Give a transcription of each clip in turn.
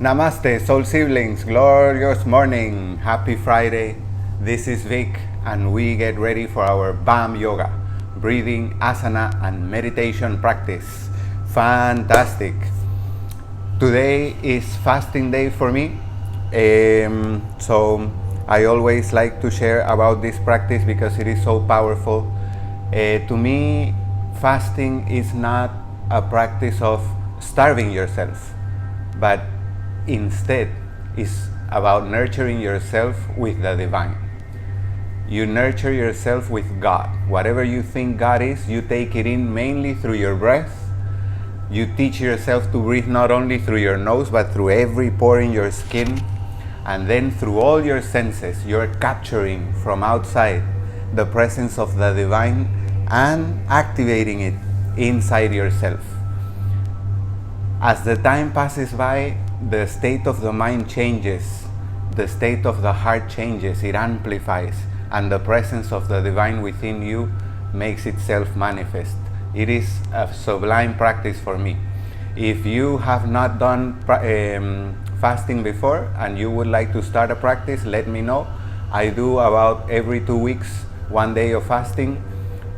Namaste, soul siblings, glorious morning, happy Friday. This is Vic, and we get ready for our BAM yoga, breathing, asana, and meditation practice. Fantastic. Today is fasting day for me, so I always like to share about this practice because it is so powerful. To me, fasting is not a practice of starving yourself, but instead is about nurturing yourself with the divine. You nurture yourself with God. Whatever you think God is, you take it in mainly through your breath. You teach yourself to breathe not only through your nose, but through every pore in your skin. And then through all your senses, you're capturing from outside the presence of the divine and activating it inside yourself. As the time passes by, the state of the mind changes, the state of the heart changes, it amplifies, and the presence of the divine within you makes itself manifest. It is a sublime practice for me. If you have not done fasting before and you would like to start a practice, let me know. I do about every 2 weeks, 1 day of fasting.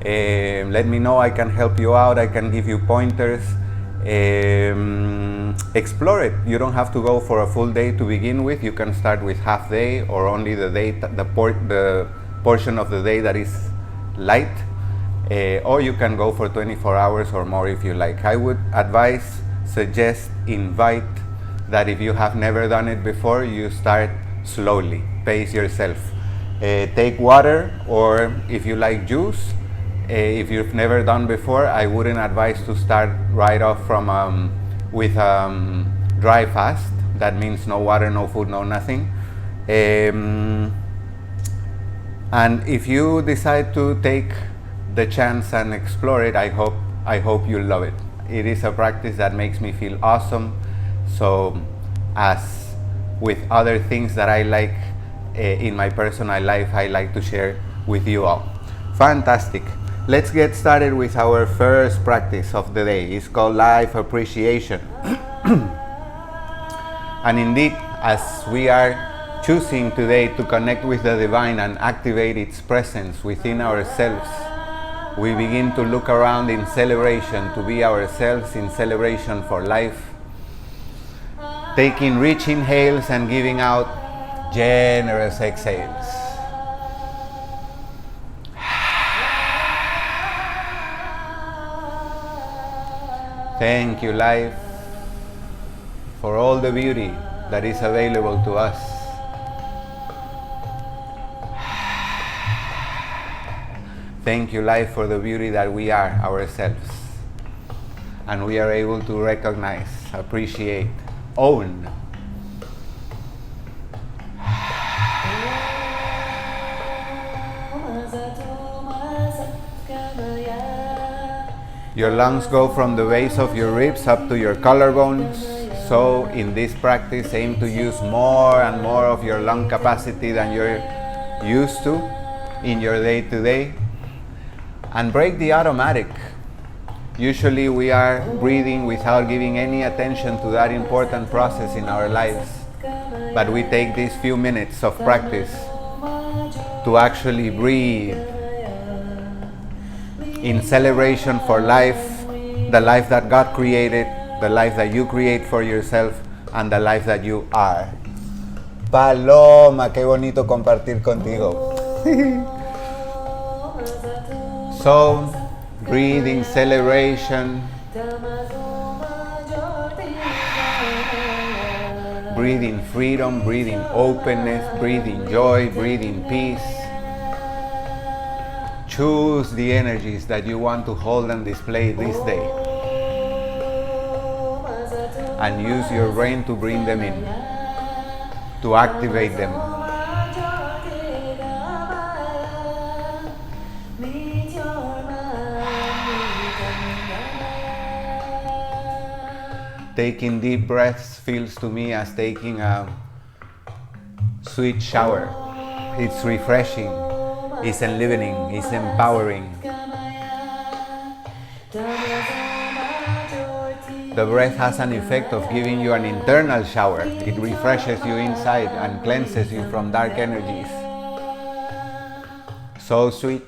Let me know, I can help you out, I can give you pointers. Explore it. You don't have to go for a full day to begin with. You can start with half day or only the day, the portion of the day that is light, or you can go for 24 hours or more if you like. I would advise, suggest, invite that if you have never done it before, you start slowly, pace yourself. Take water, or if you like juice. If you've never done before, I wouldn't advise to start right off from with dry fast. That means no water, no food, no nothing. And if you decide to take the chance and explore it, I hope you'll love it. It is a practice that makes me feel awesome. So, as with other things that I like in my personal life, I like to share with you all. Fantastic. Let's get started with our first practice of the day. It's called life appreciation. And indeed, as we are choosing today to connect with the divine and activate its presence within ourselves, we begin to look around in celebration, to be ourselves in celebration for life, taking rich inhales and giving out generous exhales. Thank you, life, for all the beauty that is available to us. Thank you, life, for the beauty that we are ourselves. And we are able to recognize, appreciate, own. Your lungs go from the base of your ribs up to your collarbones. So in this practice, aim to use more and more of your lung capacity than you're used to in your day-to-day. And break the automatic. Usually we are breathing without giving any attention to that important process in our lives. But we take these few minutes of practice to actually breathe in celebration for life, the life that God created, the life that you create for yourself, and the life that you are. Paloma, qué bonito compartir contigo. So, breathe in celebration, breathe in freedom, breathe in openness, breathe in joy, breathe in peace. Choose the energies that you want to hold and display this day. And use your brain to bring them in, to activate them. Taking deep breaths feels to me as taking a sweet shower. It's refreshing. It's enlivening, it's empowering. The breath has an effect of giving you an internal shower. It refreshes you inside and cleanses you from dark energies. So sweet.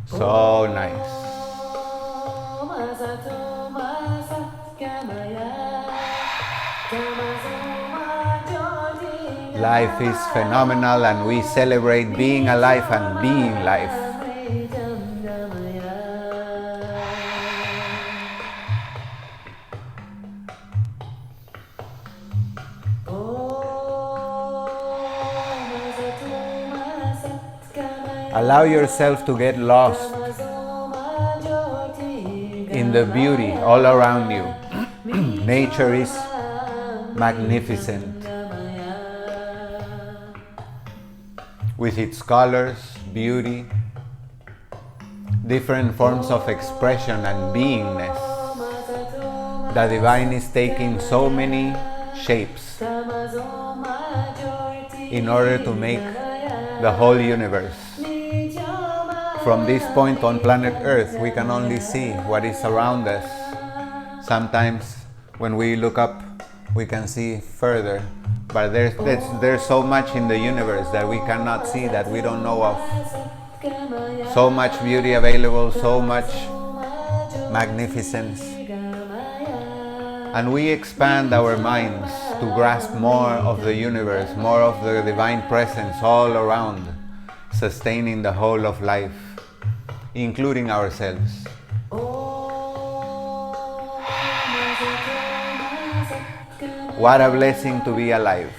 So nice. Life is phenomenal and we celebrate being alive and being life. Allow yourself to get lost in the beauty all around you. Nature is magnificent with its colors, beauty, different forms of expression and beingness. The divine is taking so many shapes in order to make the whole universe. From this point on planet Earth, we can only see what is around us. Sometimes when we look up, we can see further, but there's so much in the universe that we cannot see, that we don't know of. So much beauty available, so much magnificence. And we expand our minds to grasp more of the universe, more of the divine presence all around, sustaining the whole of life, including ourselves. What a blessing to be alive.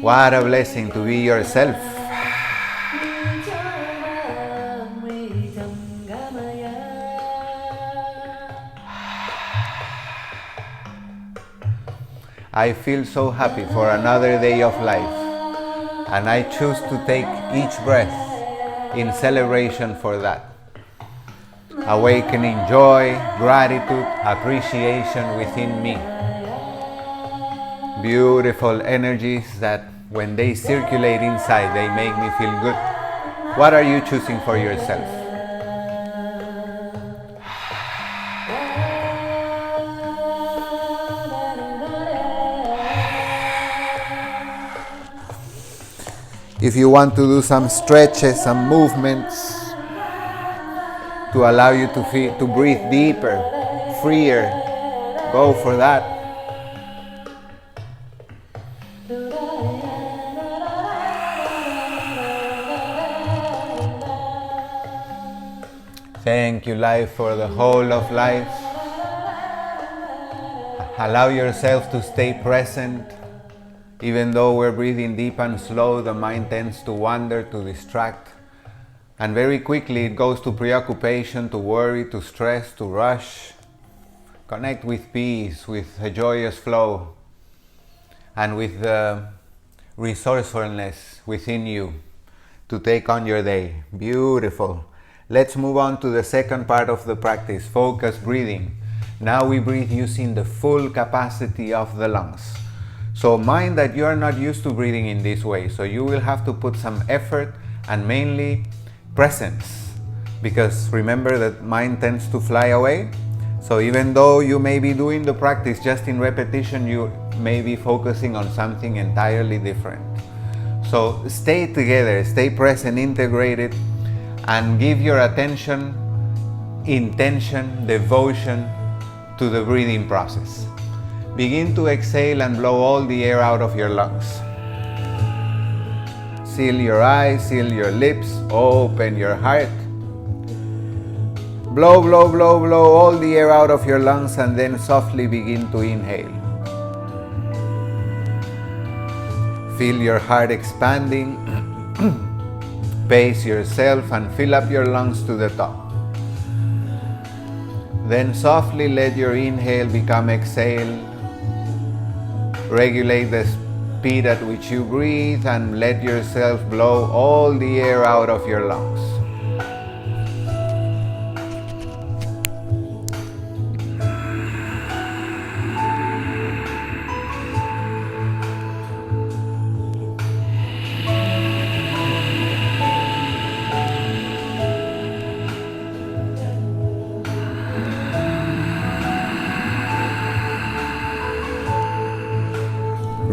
What a blessing to be yourself. I feel so happy for another day of life, and I choose to take each breath in celebration for that. Awakening joy, gratitude, appreciation within me. Beautiful energies that when they circulate inside, they make me feel good. What are you choosing for yourself? If you want to do some stretches, some movements to allow you to breathe deeper, freer, go for that. Thank you, life, for the whole of life. Allow yourself to stay present. Even though we're breathing deep and slow, the mind tends to wander, to distract. And very quickly it goes to preoccupation, to worry, to stress, to rush. Connect with peace, with a joyous flow, and with the resourcefulness within you to take on your day. Beautiful. Let's move on to the second part of the practice, focused breathing. Now we breathe using the full capacity of the lungs. So mind that you are not used to breathing in this way, so you will have to put some effort and mainly presence, because remember that mind tends to fly away. So even though you may be doing the practice just in repetition, you may be focusing on something entirely different. So stay together, stay present, integrated, and give your attention, intention, devotion to the breathing process. Begin to exhale and blow all the air out of your lungs. Seal your eyes, seal your lips, open your heart. Blow, blow, blow, blow all the air out of your lungs, and then softly begin to inhale. Feel your heart expanding. Pace yourself and fill up your lungs to the top. Then softly let your inhale become exhale. Regulate the speed at which you breathe and let yourself blow all the air out of your lungs.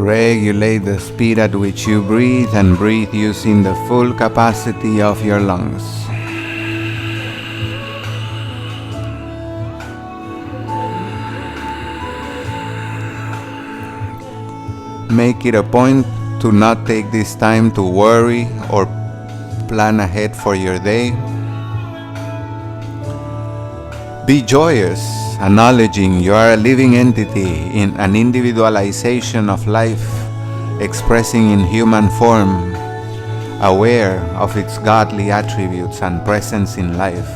Regulate the speed at which you breathe and breathe using the full capacity of your lungs. Make it a point to not take this time to worry or plan ahead for your day. Be joyous, acknowledging you are a living entity in an individualization of life, expressing in human form, aware of its godly attributes and presence in life.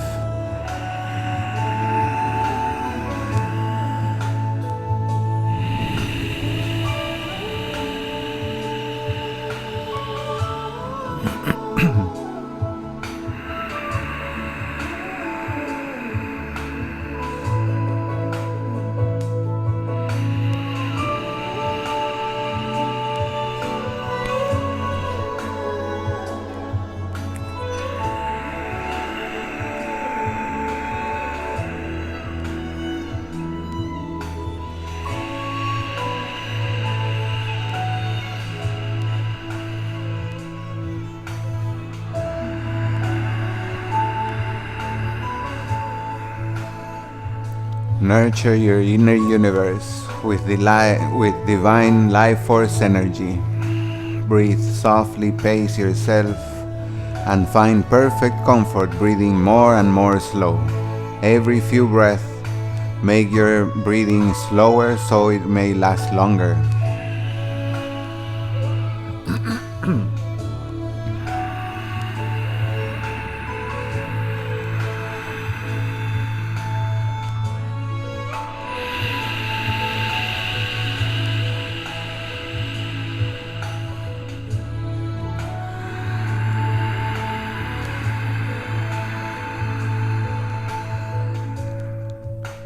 Nurture your inner universe with divine life force energy. Breathe softly, pace yourself, and find perfect comfort breathing more and more slow. Every few breaths, make your breathing slower so it may last longer.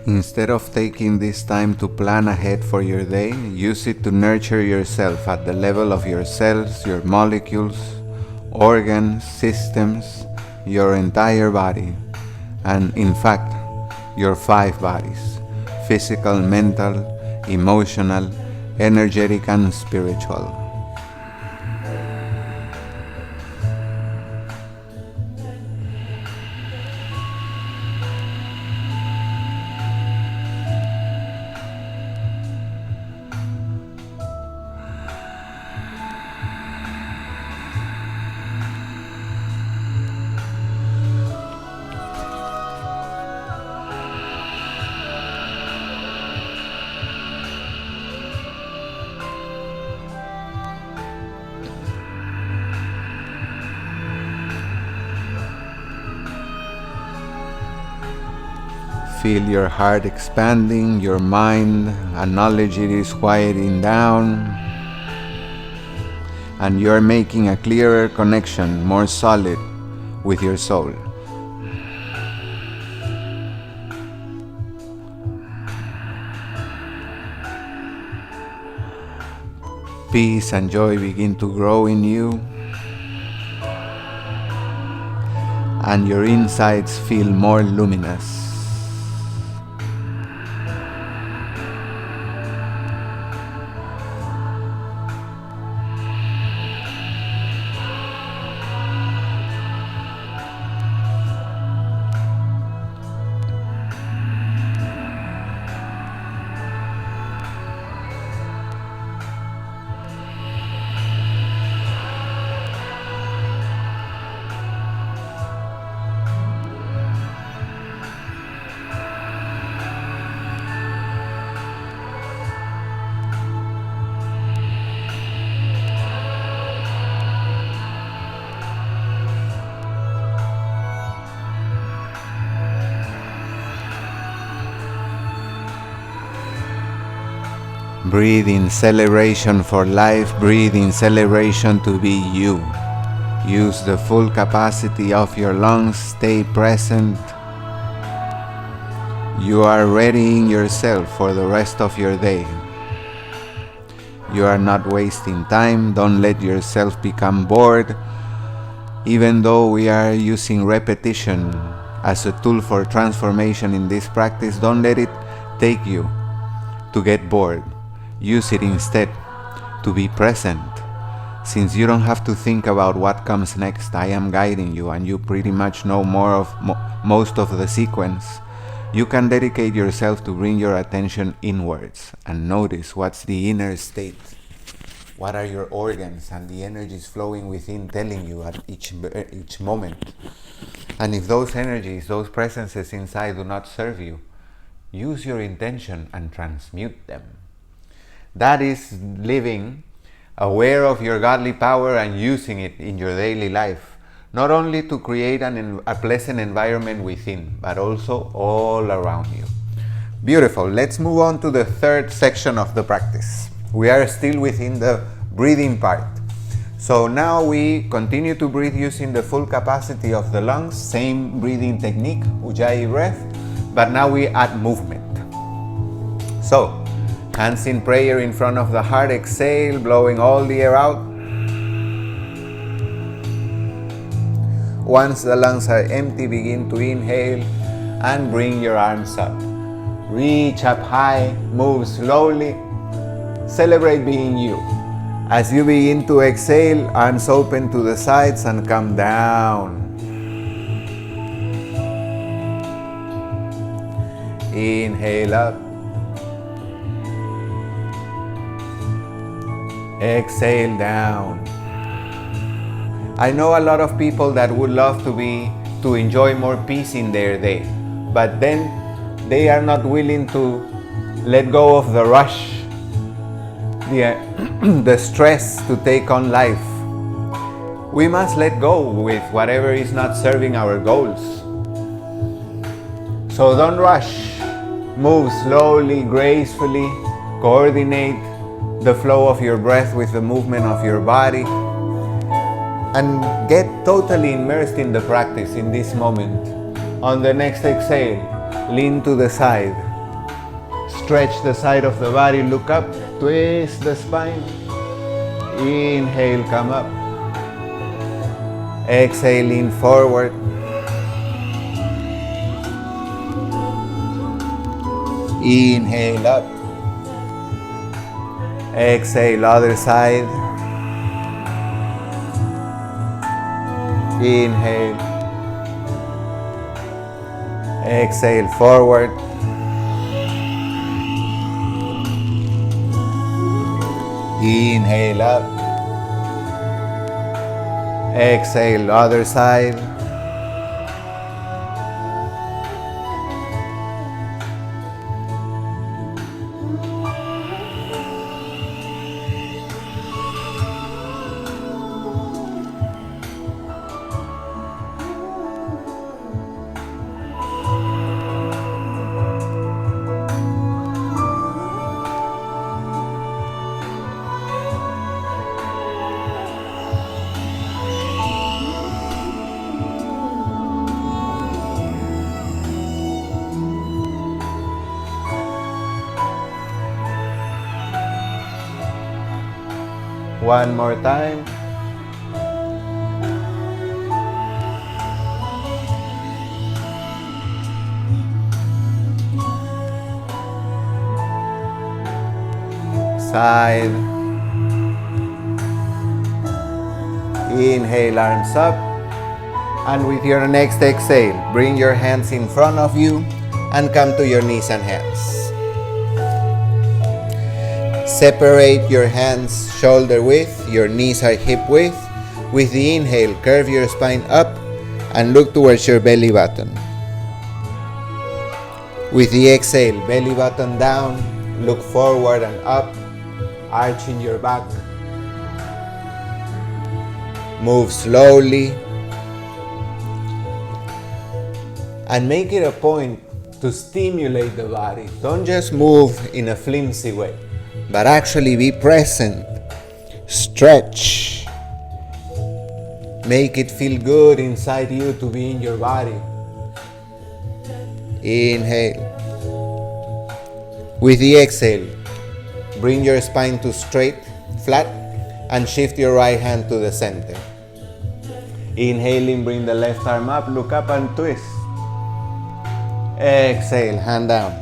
Instead of taking this time to plan ahead for your day, use it to nurture yourself at the level of your cells, your molecules, organs, systems, your entire body, and in fact, your 5 bodies: physical, mental, emotional, energetic, and spiritual. Feel your heart expanding, your mind, acknowledge it is quieting down, and you're making a clearer connection, more solid, with your soul. Peace and joy begin to grow in you, and your insides feel more luminous. Breathe in celebration for life, breathe in celebration to be you. Use the full capacity of your lungs, stay present. You are readying yourself for the rest of your day. You are not wasting time, don't let yourself become bored. Even though we are using repetition as a tool for transformation in this practice, don't let it take you to get bored. Use it instead to be present. Since you don't have to think about what comes next, I am guiding you and you pretty much know most of the sequence. You can dedicate yourself to bring your attention inwards and notice what's the inner state. What are your organs and the energies flowing within telling you at each moment. And if those energies, those presences inside do not serve you, use your intention and transmute them. That is living aware of your godly power and using it in your daily life, not only to create a pleasant environment within, but also all around you. Beautiful. Let's move on to the third section of the practice. We are still within the breathing part. So now we continue to breathe using the full capacity of the lungs, same breathing technique, Ujjayi breath, but now we add movement. So, hands in prayer in front of the heart, exhale, blowing all the air out. Once the lungs are empty, begin to inhale and bring your arms up. Reach up high, move slowly, celebrate being you. As you begin to exhale, arms open to the sides and come down. Inhale up. Exhale down. I know a lot of people that would love to enjoy more peace in their day, but then they are not willing to let go of the rush, the stress to take on life. We must let go with whatever is not serving our goals. So don't rush. Move slowly, gracefully, coordinate the flow of your breath with the movement of your body, and get totally immersed in the practice in this moment. On the next exhale, lean to the side, stretch the side of the body, look up, twist the spine, inhale, come up, exhale, lean forward, inhale up, exhale, other side, inhale, exhale, forward, inhale up, exhale, other side, one more time. Side. Inhale, arms up. And with your next exhale, bring your hands in front of you and come to your knees and hands. Separate your hands shoulder width, your knees are hip width. With the inhale, curve your spine up and look towards your belly button. With the exhale, belly button down, look forward and up, arching your back. Move slowly and make it a point to stimulate the body. Don't just move in a flimsy way, but actually be present. Stretch. Make it feel good inside you to be in your body. Inhale. With the exhale, bring your spine to straight, flat, and shift your right hand to the center. Inhaling, bring the left arm up, look up and twist. Exhale, hand down.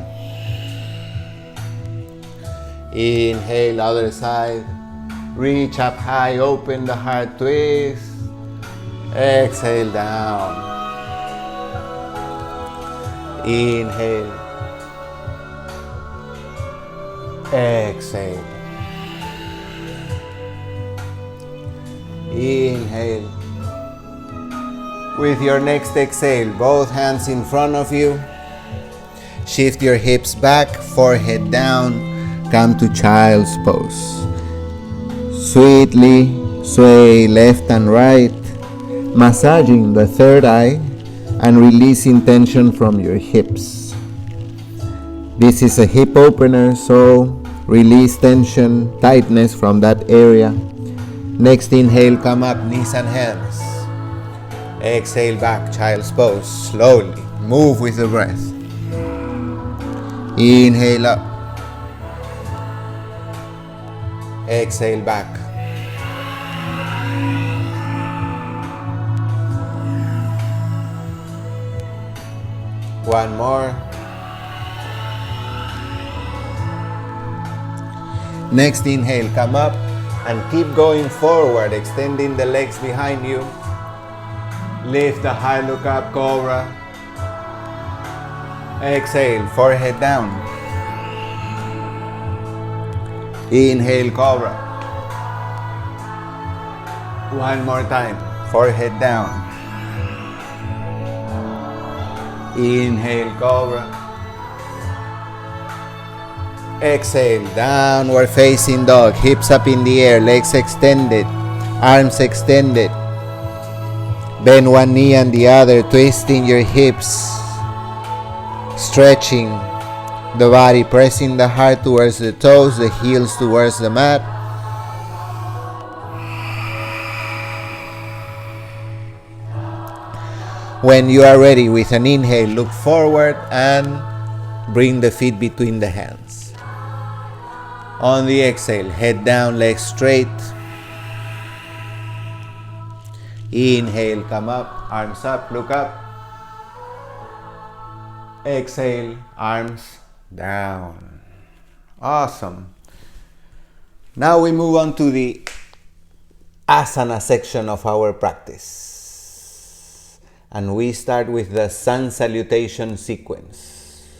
Inhale, other side. Reach up high, open the heart, twist. Exhale down. Inhale. Exhale. Inhale. With your next exhale, both hands in front of you. Shift your hips back, forehead down. Come to child's pose. Sweetly sway left and right, massaging the third eye and releasing tension from your hips. This is a hip opener, so release tension, tightness from that area. Next inhale, come up, knees and hands. Exhale back, child's pose. Slowly move with the breath. Inhale up. Exhale back. One more. Next inhale, come up and keep going forward, extending the legs behind you. Lift the heart, look up, cobra. Exhale, forehead down. Inhale, cobra. One more time, forehead down. Inhale, cobra. Exhale, downward facing dog, hips up in the air, legs extended, arms extended. Bend one knee and the other, twisting your hips, stretching the body, pressing the heart towards the toes, the heels towards the mat. When you are ready, with an inhale, look forward and bring the feet between the hands. On the exhale, head down, legs straight. Inhale, come up, arms up, look up. Exhale, arms down. Awesome. Now we move on to the asana section of our practice. And we start with the sun salutation sequence.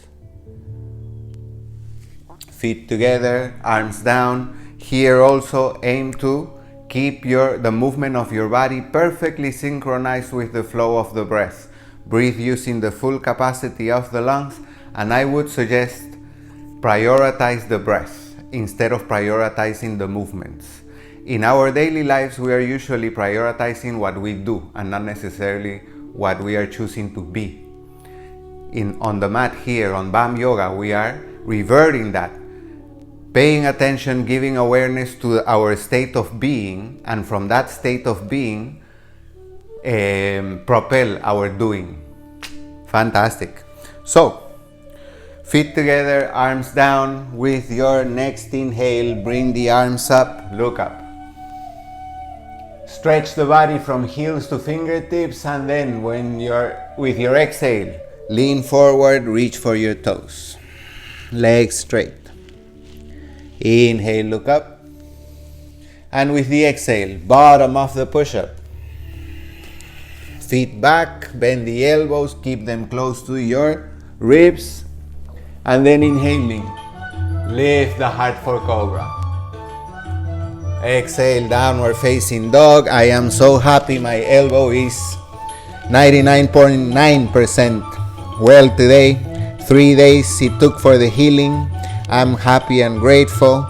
Feet together, arms down. Here also aim to keep the movement of your body perfectly synchronized with the flow of the breath. Breathe using the full capacity of the lungs, and I would suggest prioritize the breath instead of prioritizing the movements. In our daily lives, we are usually prioritizing what we do and not necessarily what we are choosing to be. On the mat here, on BAM Yoga, we are reverting that, paying attention, giving awareness to our state of being, and from that state of being, propel our doing. Fantastic. So, feet together, arms down. With your next inhale, bring the arms up, look up. Stretch the body from heels to fingertips, and then with your exhale, lean forward, reach for your toes. Legs straight. Inhale, look up. And with the exhale, bottom of the push-up. Feet back, bend the elbows, keep them close to your ribs. And then inhaling, lift the heart for cobra. Exhale, downward facing dog. I am so happy my elbow is 99.9% well today. 3 days it took for the healing. I'm happy and grateful.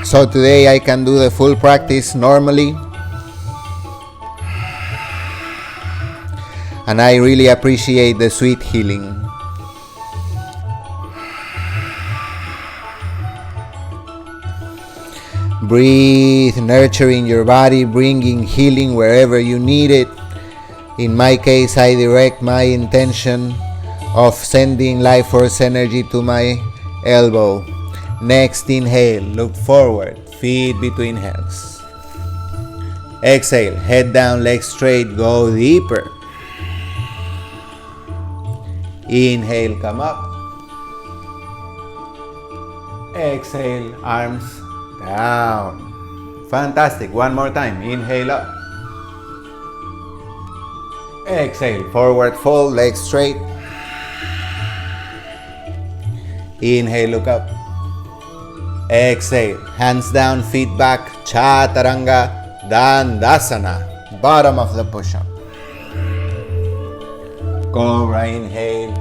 So today I can do the full practice normally. And I really appreciate the sweet healing. Breathe, nurturing your body, bringing healing wherever you need it. In my case, I direct my intention of sending life force energy to my elbow. Next inhale, look forward, feet between hands. Exhale, head down, legs straight, go deeper. Inhale, come up. Exhale, arms down. Fantastic. One more time. Inhale up. Exhale. Forward fold, legs straight. Inhale, look up. Exhale. Hands down, feet back. Chaturanga Dandasana. Bottom of the push-up. Cobra, inhale.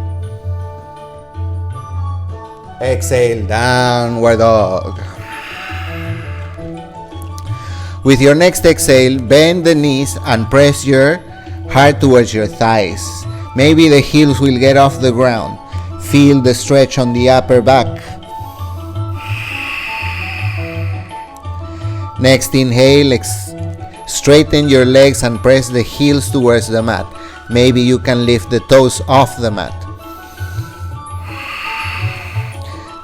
Exhale, downward dog. With your next exhale, bend the knees and press your heart towards your thighs. Maybe the heels will get off the ground. Feel the stretch on the upper back. Next inhale, straighten your legs and press the heels towards the mat. Maybe you can lift the toes off the mat.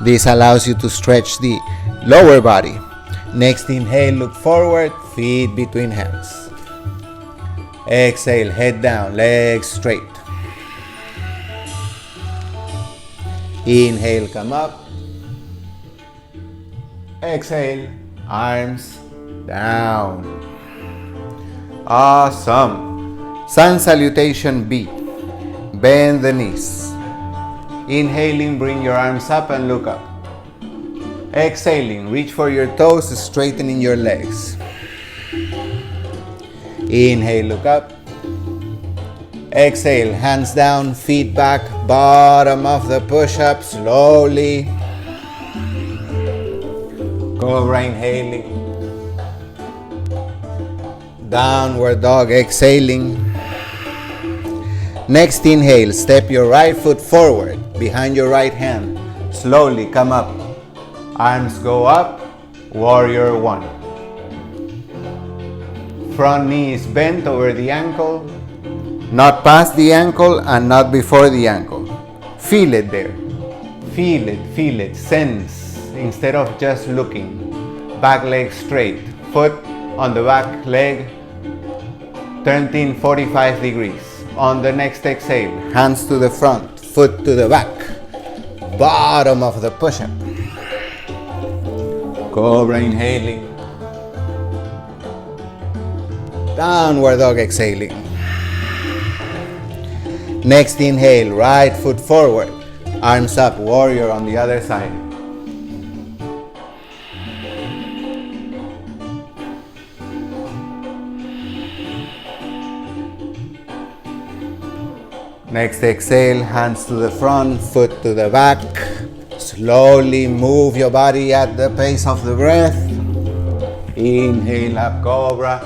This allows you to stretch the lower body. Next inhale, look forward, feet between hands. Exhale, head down, legs straight. Inhale, come up. Exhale, arms down. Awesome. Sun salutation B. Bend the knees. Inhaling, bring your arms up and look up. Exhaling, reach for your toes, straightening your legs. Inhale, look up. Exhale, hands down, feet back, bottom of the push-up, slowly. Cobra, inhaling. Downward dog, exhaling. Next inhale, step your right foot forward, behind your right hand. Slowly come up. Arms go up, warrior one. Front knee is bent over the ankle. Not past the ankle and not before the ankle. Feel it there. Feel it, sense instead of just looking. Back leg straight, foot on the back leg, turned in 45 degrees. On the next exhale, hands to the front, foot to the back, bottom of the push-up. Cobra, inhaling. Downward dog, exhaling. Next inhale, right foot forward, arms up, warrior on the other side. Next exhale, hands to the front, foot to the back. Slowly move your body at the pace of the breath. Inhale up, cobra.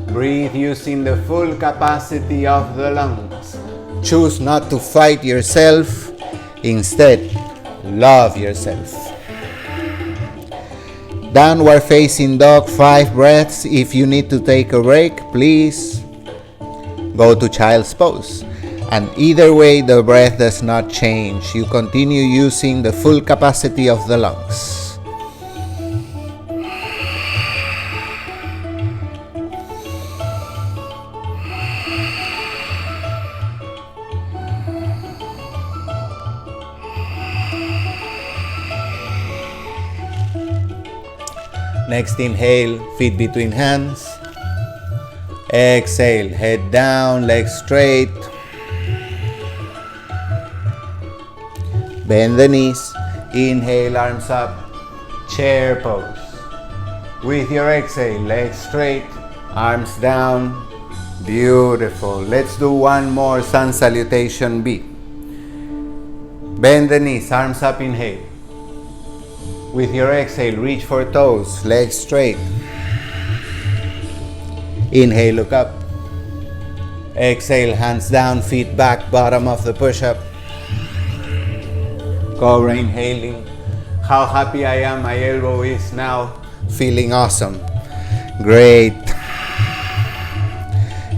Breathe using the full capacity of the lungs. Choose not to fight yourself. Instead, love yourself. Downward facing dog, 5 breaths. If you need to take a break, please go to child's pose. And either way, the breath does not change. You continue using the full capacity of the lungs. Next inhale, feet between hands. Exhale, head down, legs straight. Bend the knees. Inhale, arms up, chair pose. With your exhale, legs straight, arms down. Beautiful. Let's do one more sun salutation B. Bend the knees, arms up, inhale. With your exhale, reach for toes, legs straight. Inhale, look up. Exhale, hands down, feet back, bottom of the push-up. Cobra, inhaling. How happy I am, my elbow is now feeling awesome. Great.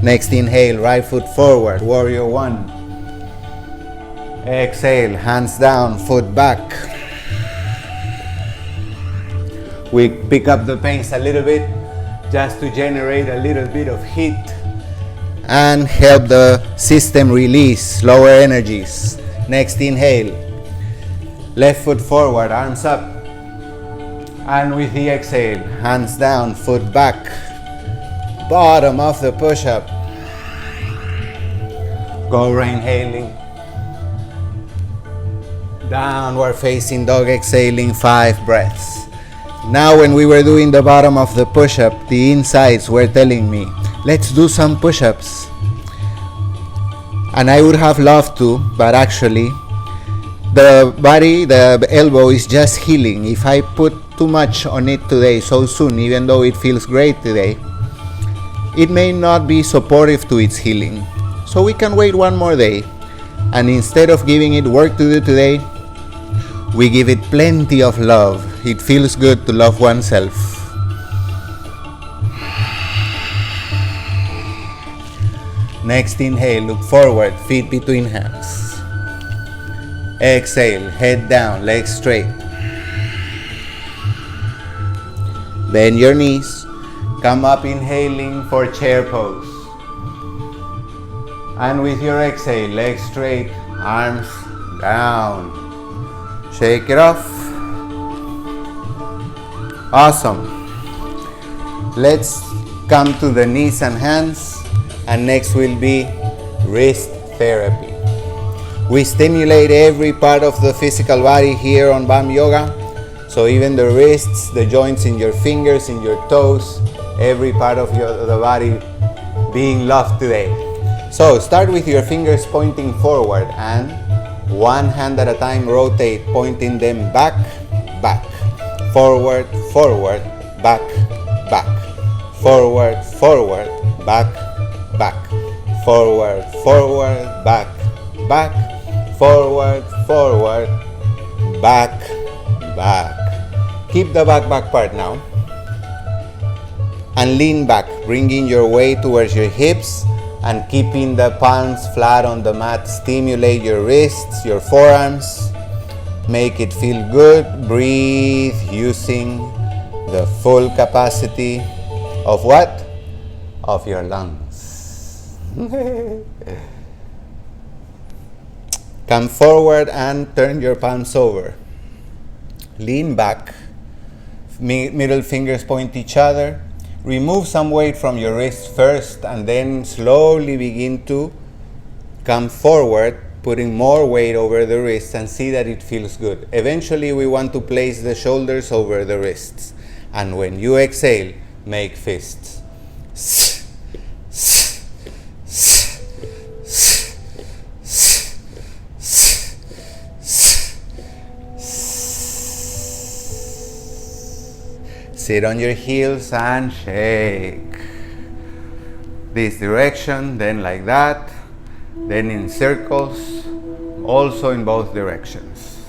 Next inhale, right foot forward, warrior one. Exhale, hands down, foot back. We pick up the pace a little bit just to generate a little bit of heat and help the system release lower energies. Next inhale, left foot forward, arms up. And with the exhale, hands down, foot back, bottom of the push-up. Go inhaling. Downward facing dog, exhaling 5 breaths. Now when we were doing the bottom of the push-up, the insides were telling me, let's do some push-ups. And I would have loved to, but actually, the body, the elbow is just healing. If I put too much on it today so soon, even though it feels great today, it may not be supportive to its healing. So we can wait one more day, and instead of giving it work to do today, we give it plenty of love. It feels good to love oneself. Next inhale, look forward, feet between hands. Exhale, head down, legs straight. Bend your knees. Come up inhaling for chair pose. And with your exhale, legs straight, arms down. Shake it off. Awesome. Let's come to the knees and hands, and next will be wrist therapy. We stimulate every part of the physical body here on BAM Yoga. So even the wrists, the joints in your fingers, in your toes, every part of the body being loved today. So start with your fingers pointing forward, and one hand at a time rotate, pointing them back, back, forward, forward, back, back, forward, forward, back, back, forward, forward, back, back, forward, forward, back, back. Keep the back part now. And lean back, bringing your weight towards your hips and keeping the palms flat on the mat. Stimulate your wrists, your forearms. Make it feel good. Breathe using the full capacity of what? Of your lungs. Come forward and turn your palms over. Lean back. Middle fingers point each other. Remove some weight from your wrist first, and then slowly begin to come forward, putting more weight over the wrists, and see that it feels good. Eventually, we want to place the shoulders over the wrists. And when you exhale, make fists. Sit on your heels and shake. This direction, then like that, then in circles, also in both directions.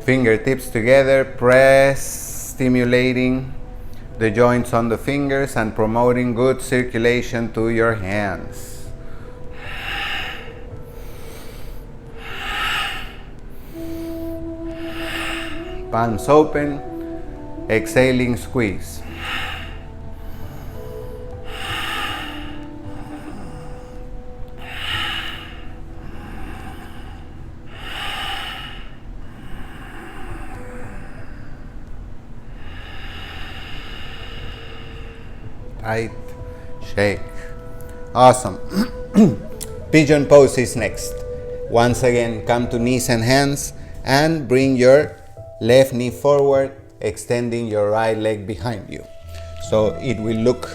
Fingertips together, press, stimulating the joints on the fingers and promoting good circulation to your hands. Palms open. Exhaling, squeeze. Tight, shake. Awesome. Pigeon pose is next. Once again, come to knees and hands and bring your left knee forward, extending your right leg behind you. So it will look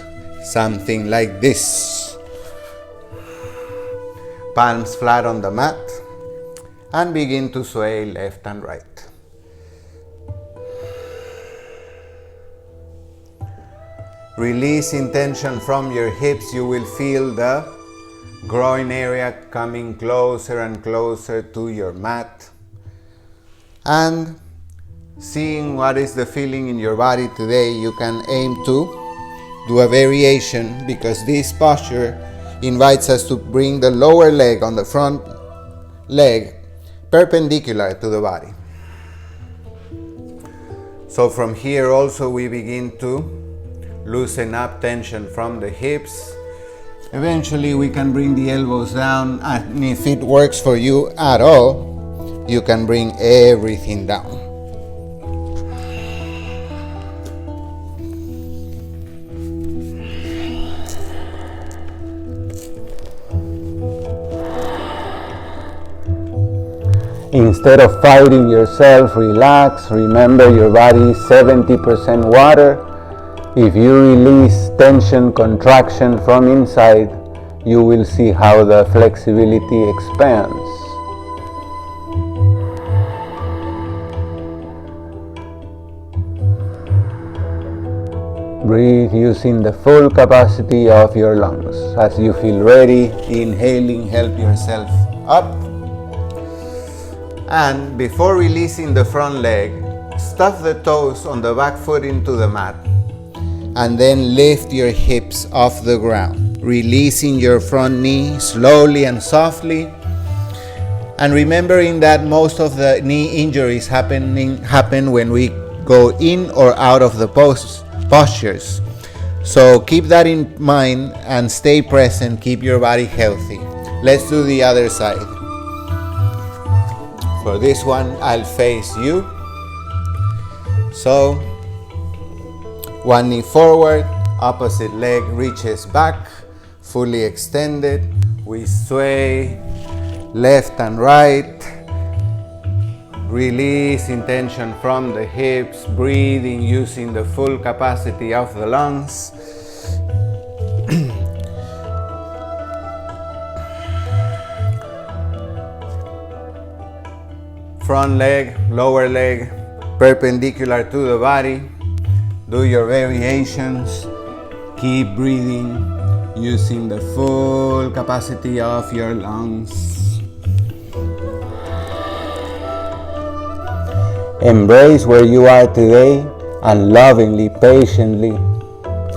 something like this. Palms flat on the mat, and begin to sway left and right. Releasing tension from your hips, you will feel the groin area coming closer and closer to your mat. And seeing what is the feeling in your body today, you can aim to do a variation, because this posture invites us to bring the lower leg on the front leg perpendicular to the body. So from here also we begin to loosen up tension from the hips. Eventually we can bring the elbows down, and if it works for you at all, you can bring everything down. Instead of fighting yourself, relax. Remember, your body is 70% water. If you release tension, contraction from inside, you will see how the flexibility expands. Breathe using the full capacity of your lungs. As you feel ready, inhaling, help yourself up. And before releasing the front leg, stuff the toes on the back foot into the mat. And then lift your hips off the ground, releasing your front knee slowly and softly. And remembering that most of the knee injuries happen when we go in or out of the postures. So keep that in mind and stay present, keep your body healthy. Let's do the other side. For this one, I'll face you. So, one knee forward, opposite leg reaches back, fully extended. We sway left and right. Releasing tension from the hips, breathing using the full capacity of the lungs. Front leg, lower leg, perpendicular to the body. Do your variations. Keep breathing using the full capacity of your lungs. Embrace where you are today and lovingly, patiently,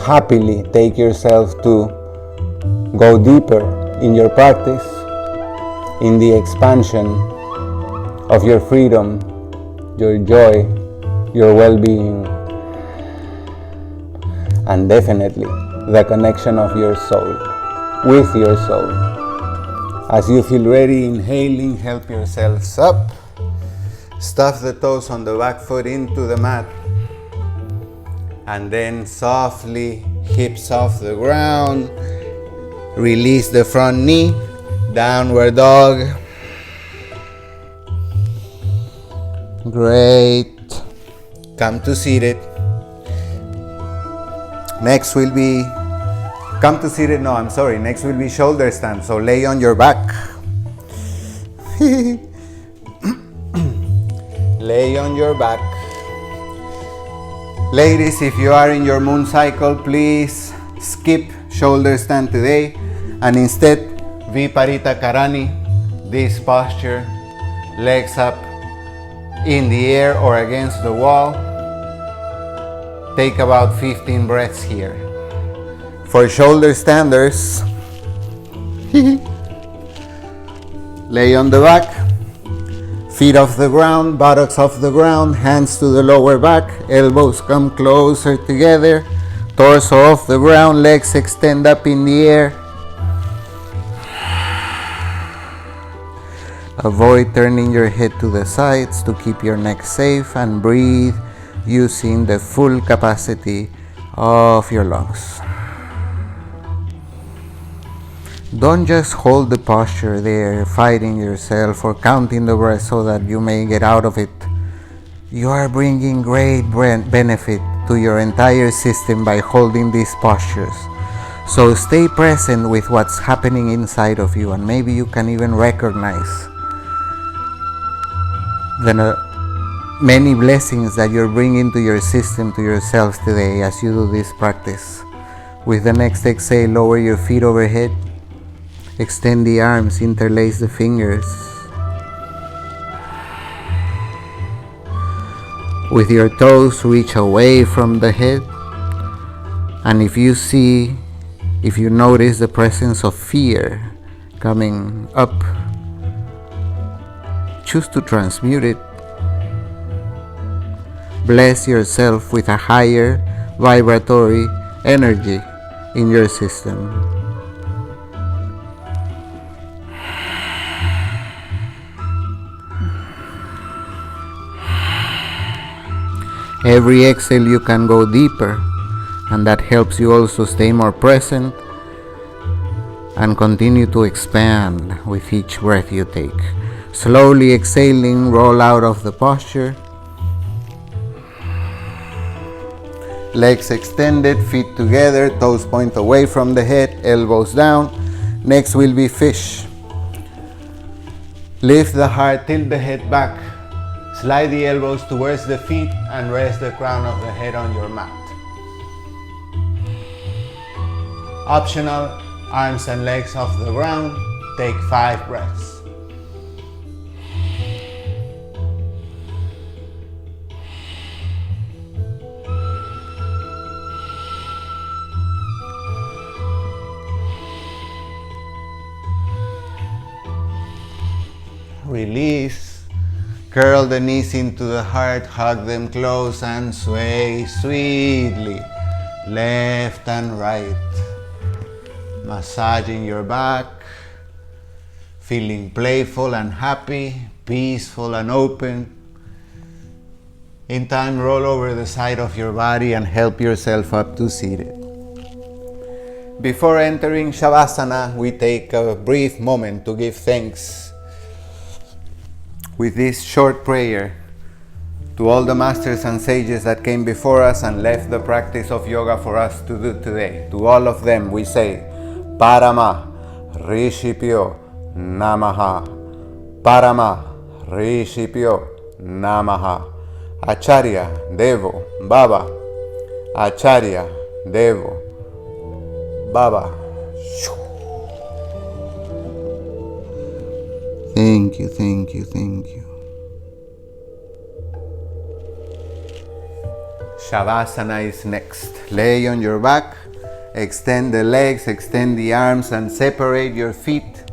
happily take yourself to go deeper in your practice, in the expansion of your freedom, your joy, your well-being, and definitely the connection of your soul with your soul. As you feel ready, inhaling, help yourselves up. Stuff the toes on the back foot into the mat. And then softly, hips off the ground. Release the front knee, downward dog. Great. Come to seated. Next will be, next will be shoulder stand. So lay on your back. Lay on your back. Ladies, if you are in your moon cycle, please skip shoulder stand today and instead Viparita Karani, this posture, legs up in the air or against the wall. Take about 15 breaths here. For shoulder standers, lay on the back, feet off the ground, buttocks off the ground, hands to the lower back, elbows come closer together, torso off the ground, legs extend up in the air. Avoid turning your head to the sides to keep your neck safe and breathe using the full capacity of your lungs. Don't just hold the posture there, fighting yourself or counting the breath so that you may get out of it. You are bringing great benefit to your entire system by holding these postures. So stay present with what's happening inside of you, and maybe you can even recognize the many blessings that you're bringing to your system, to yourselves today as you do this practice. With the next exhale, lower your feet overhead. Extend the arms, interlace the fingers. With your toes, reach away from the head. And if you notice the presence of fear coming up, choose to transmute it. Bless yourself with a higher vibratory energy in your system. Every exhale you can go deeper, and that helps you also stay more present and continue to expand with each breath you take. Slowly exhaling, roll out of the posture. Legs extended, feet together, toes point away from the head, elbows down. Next will be fish. Lift the heart, tilt the head back. Slide the elbows towards the feet and rest the crown of the head on your mat. Optional, arms and legs off the ground. Take 5 breaths. Release. Curl the knees into the heart, hug them close and sway sweetly, left and right. Massaging your back, feeling playful and happy, peaceful and open. In time, roll over the side of your body and help yourself up to seated. Before entering Shavasana, we take a brief moment to give thanks with this short prayer to all the masters and sages that came before us and left the practice of yoga for us to do today. To all of them we say, Parama Rishipyo Namaha. Parama Rishipyo Namaha. Acharya Devo Baba. Acharya Devo Baba. Thank you, thank you, thank you. Shavasana is next. Lay on your back, extend the legs, extend the arms, and separate your feet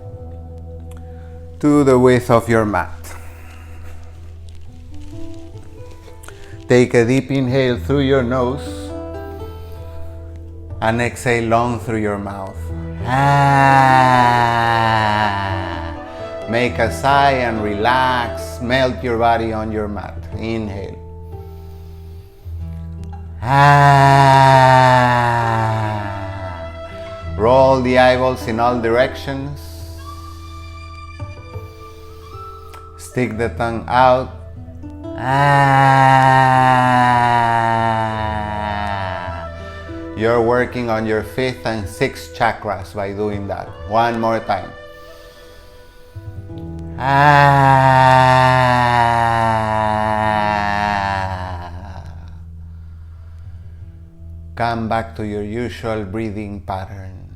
to the width of your mat. Take a deep inhale through your nose and exhale long through your mouth. Make a sigh and relax. Melt your body on your mat. Inhale. Roll the eyeballs in all directions. Stick the tongue out. You're working on your 5th and 6th chakras by doing that. One more time. Come back to your usual breathing pattern.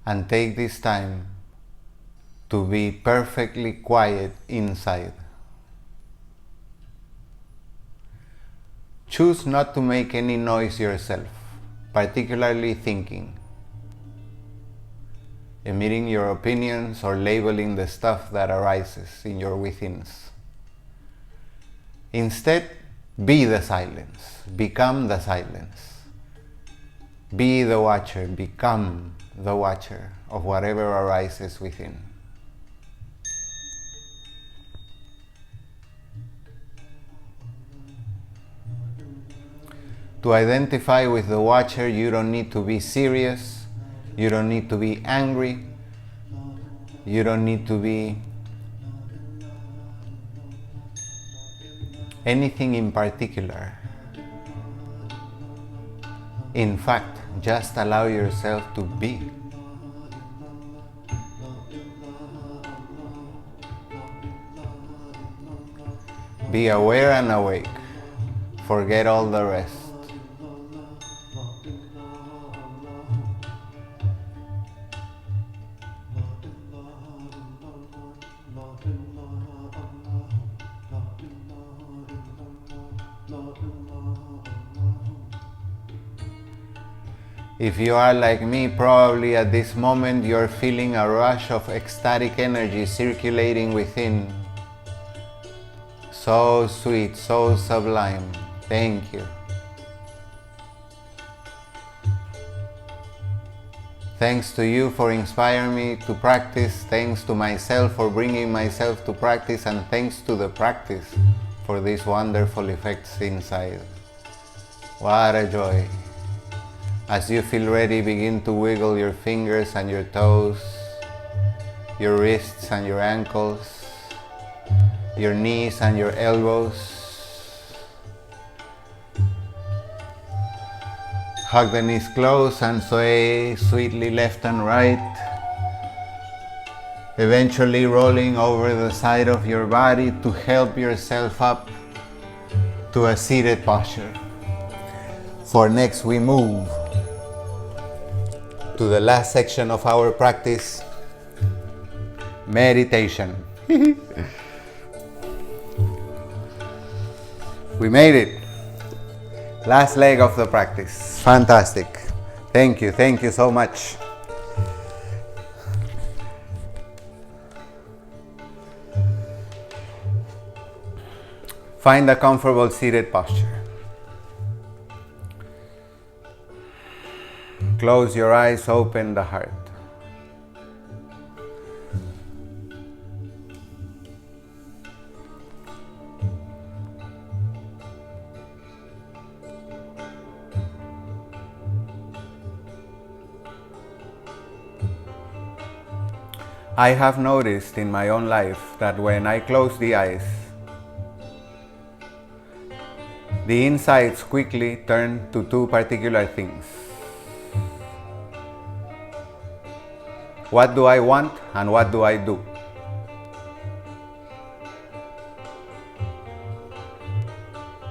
And take this time to be perfectly quiet inside. Choose not to make any noise yourself, particularly thinking, emitting your opinions or labeling the stuff that arises in your withins. Instead, be the silence, become the silence. Be the watcher, become the watcher of whatever arises within. To identify with the watcher, you don't need to be serious, you don't need to be angry, you don't need to be anything in particular. In fact, just allow yourself to be. Be aware and awake. Forget all the rest. If you are like me, probably at this moment you're feeling a rush of ecstatic energy circulating within. So sweet, so sublime. Thank you. Thanks to you for inspiring me to practice, thanks to myself for bringing myself to practice, and thanks to the practice for these wonderful effects inside. What a joy. As you feel ready, begin to wiggle your fingers and your toes, your wrists and your ankles, your knees and your elbows. Hug the knees close and sway sweetly left and right, eventually rolling over the side of your body to help yourself up to a seated posture. For next we move to the last section of our practice, meditation. We made it. Last leg of the practice. Fantastic. Thank you so much. Find a comfortable seated posture. Close your eyes, open the heart. I have noticed in my own life that when I close the eyes, the insights quickly turn to two particular things. What do I want and what do I do?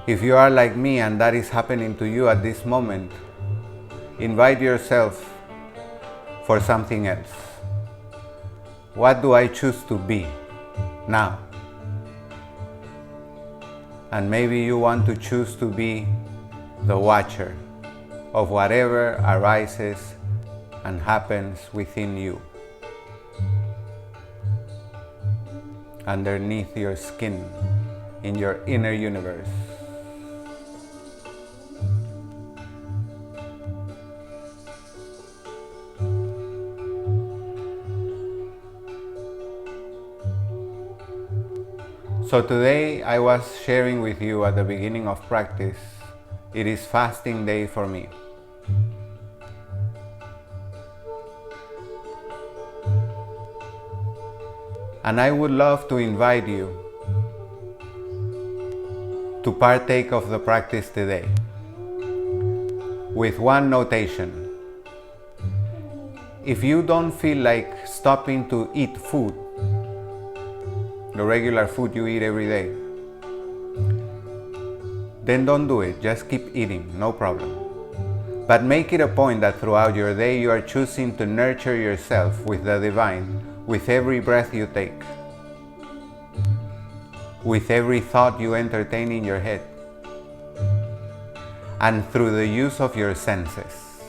If you are like me and that is happening to you at this moment, invite yourself for something else. What do I choose to be now? And maybe you want to choose to be the watcher of whatever arises and happens within you, underneath your skin, in your inner universe. So today I was sharing with you at the beginning of practice, it is fasting day for me. And I would love to invite you to partake of the practice today with one notation. If you don't feel like stopping to eat food, the regular food you eat every day, then don't do it. Just keep eating, no problem. But make it a point that throughout your day you are choosing to nurture yourself with the divine, with every breath you take, with every thought you entertain in your head, and through the use of your senses.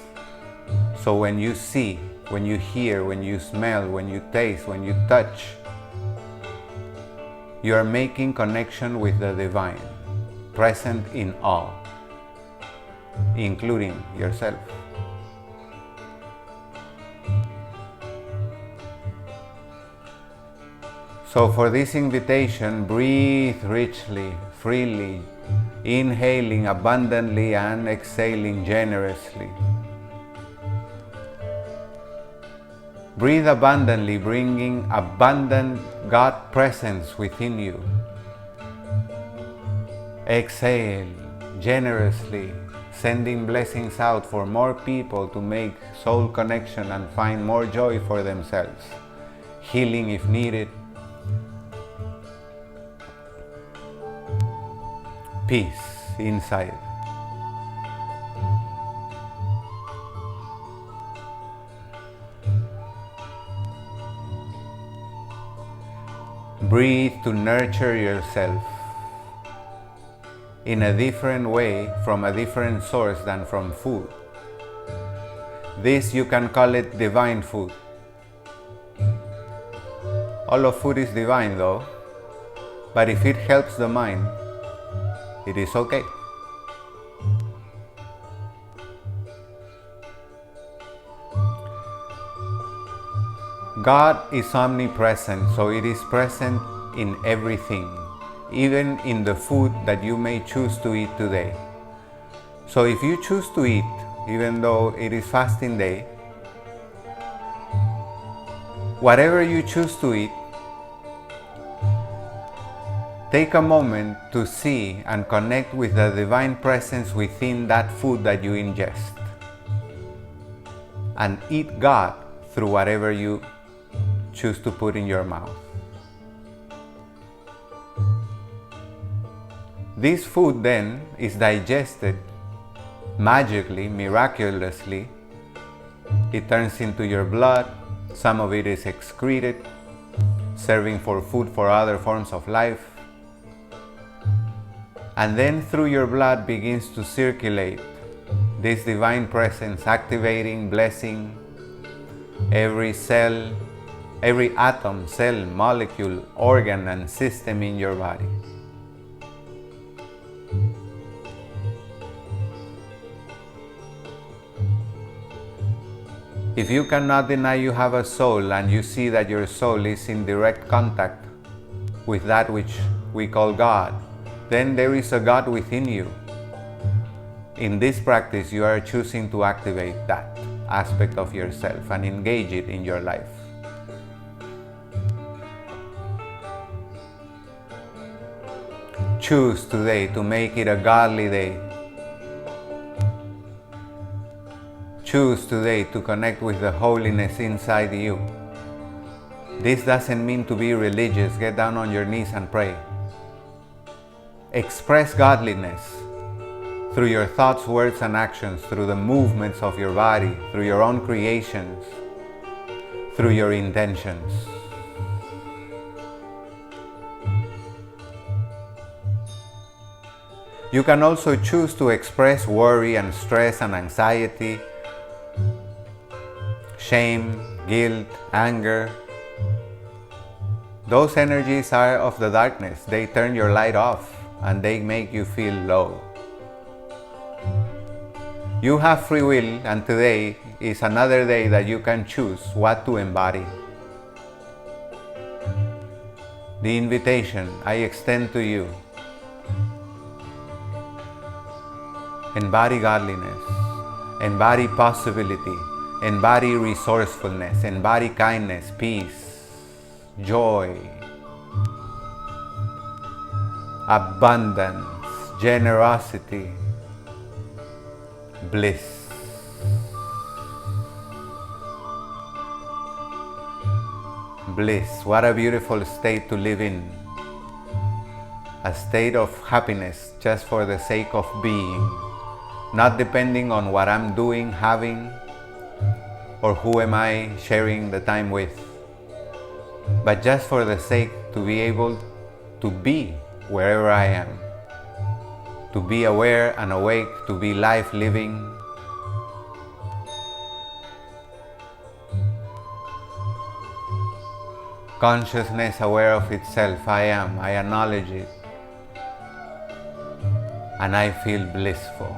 So when you see, when you hear, when you smell, when you taste, when you touch, you are making connection with the divine, present in all, including yourself. So for this invitation, breathe richly, freely, inhaling abundantly and exhaling generously. Breathe abundantly, bringing abundant God presence within you. Exhale generously, sending blessings out for more people to make soul connection and find more joy for themselves. Healing if needed. Peace inside. Breathe to nurture yourself in a different way, from a different source than from food. This you can call it divine food. All of food is divine though, but if it helps the mind, it is okay. God is omnipresent, so it is present in everything, even in the food that you may choose to eat today. So if you choose to eat even though it is fasting day, whatever you choose to eat, take a moment to see and connect with the divine presence within that food that you ingest, and eat God through whatever you choose to put in your mouth. This food then is digested magically, miraculously. It turns into your blood. Some of it is excreted, serving for food for other forms of life. And then through your blood begins to circulate this divine presence, activating, blessing every cell, every atom, cell, molecule, organ, and system in your body. If you cannot deny you have a soul, and you see that your soul is in direct contact with that which we call God, then there is a God within you. In this practice, you are choosing to activate that aspect of yourself and engage it in your life. Choose today to make it a godly day. Choose today to connect with the holiness inside you. This doesn't mean to be religious. Get down on your knees and pray. Express godliness through your thoughts, words, and actions, through the movements of your body, through your own creations, through your intentions. You can also choose to express worry and stress and anxiety, shame, guilt, anger. Those energies are of the darkness. They turn your light off and they make you feel low. You have free will, and today is another day that you can choose what to embody. The invitation I extend to you: embody godliness, embody possibility, embody resourcefulness, embody kindness, peace, joy, abundance, generosity, bliss. Bliss, what a beautiful state to live in. A state of happiness just for the sake of being, not depending on what I'm doing, having, or who am I sharing the time with, but just for the sake to be able to be wherever I am, to be aware and awake, to be life living. Consciousness aware of itself, I am, I acknowledge it, and I feel blissful.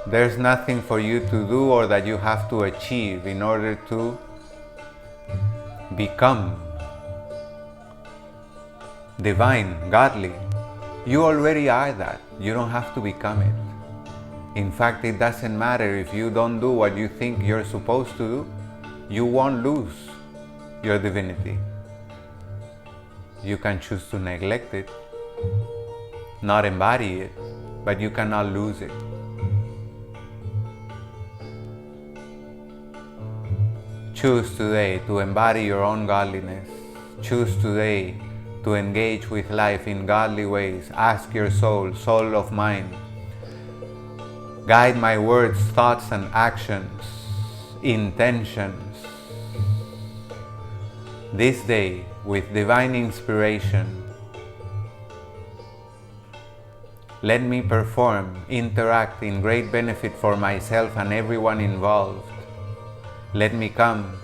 There's nothing for you to do or that you have to achieve in order to become divine, godly. You already are that. You don't have to become it. In fact, it doesn't matter if you don't do what you think you're supposed to do. You won't lose your divinity. You can choose to neglect it, not embody it, but you cannot lose it. Choose today to embody your own godliness. Choose today to engage with life in godly ways. Ask your soul, soul of mine, guide my words, thoughts, and actions, intentions. This day, with divine inspiration, let me perform, interact in great benefit for myself and everyone involved. Let me come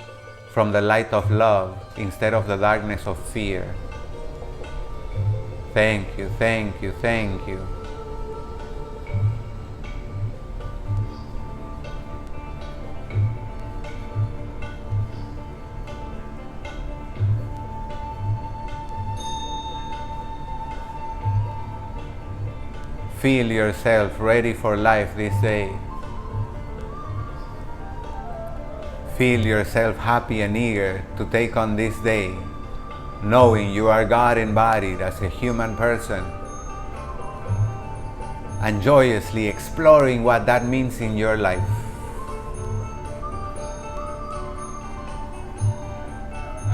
from the light of love instead of the darkness of fear. Thank you, thank you, thank you. Feel yourself ready for life this day. Feel yourself happy and eager to take on this day, knowing you are God embodied as a human person, and joyously exploring what that means in your life.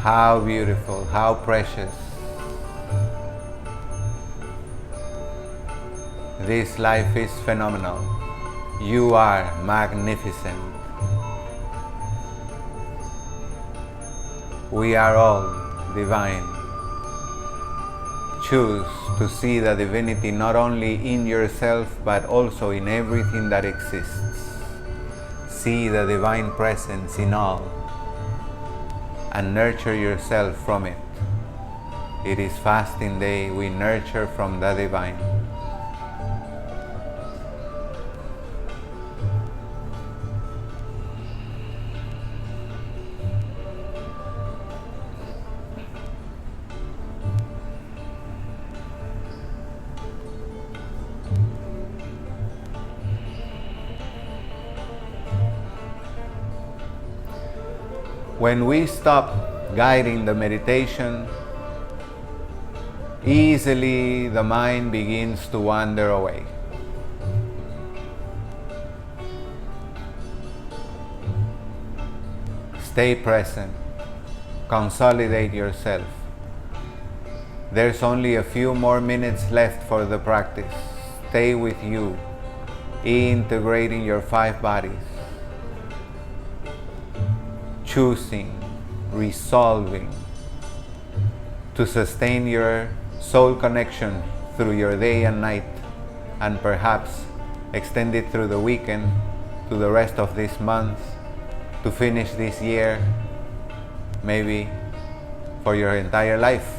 How beautiful, how precious. This life is phenomenal. You are magnificent. We are all divine. Choose to see the divinity not only in yourself but also in everything that exists. See the divine presence in all and nurture yourself from it. It is fasting day. We nurture from the divine. When we stop guiding the meditation, easily the mind begins to wander away. Stay present. Consolidate yourself. There's only a few more minutes left for the practice. Stay with you, integrating your 5 bodies. Choosing, resolving to sustain your soul connection through your day and night, and perhaps extend it through the weekend to the rest of this month, to finish this year, maybe for your entire life.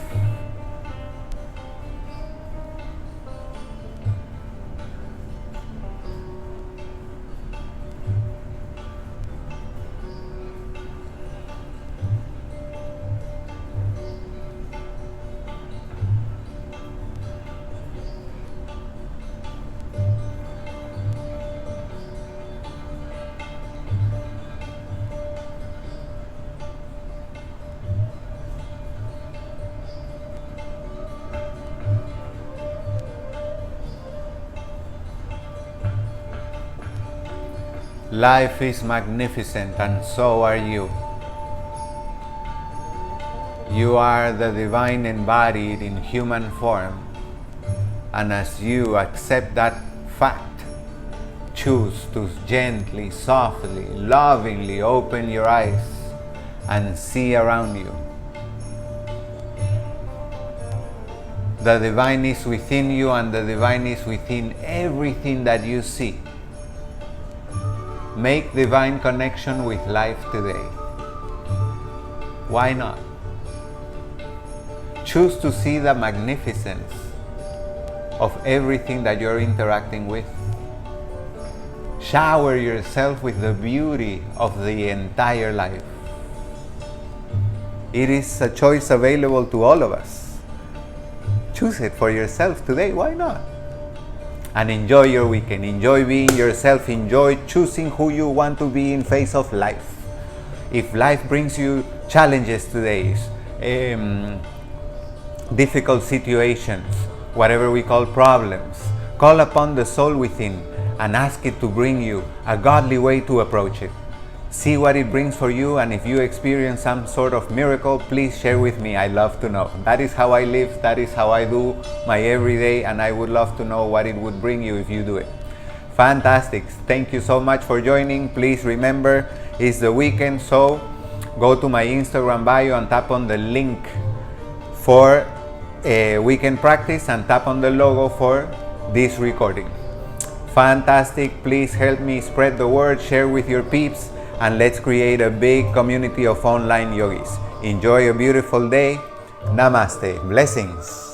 Life is magnificent, and so are you. You are the divine embodied in human form, and as you accept that fact, choose to gently, softly, lovingly open your eyes and see around you. The divine is within you, and the divine is within everything that you see. Make divine connection with life today. Why not? Choose to see the magnificence of everything that you're interacting with. Shower yourself with the beauty of the entire life. It is a choice available to all of us. Choose it for yourself today. Why not? And enjoy your weekend. Enjoy being yourself. Enjoy choosing who you want to be in face of life. If life brings you challenges today, difficult situations, whatever we call problems, call upon the soul within and ask it to bring you a godly way to approach it. See what it brings for you, and if you experience some sort of miracle, please share with me. I love to know. That is how I live, that is how I do my everyday, and I would love to know what it would bring you if you do it. Fantastic. Thank you so much for joining. Please remember, it's the weekend, so go to my Instagram bio and tap on the link for a weekend practice and tap on the logo for this recording. Fantastic. Please help me spread the word, share with your peeps, and let's create a big community of online yogis. Enjoy a beautiful day. Namaste. Blessings.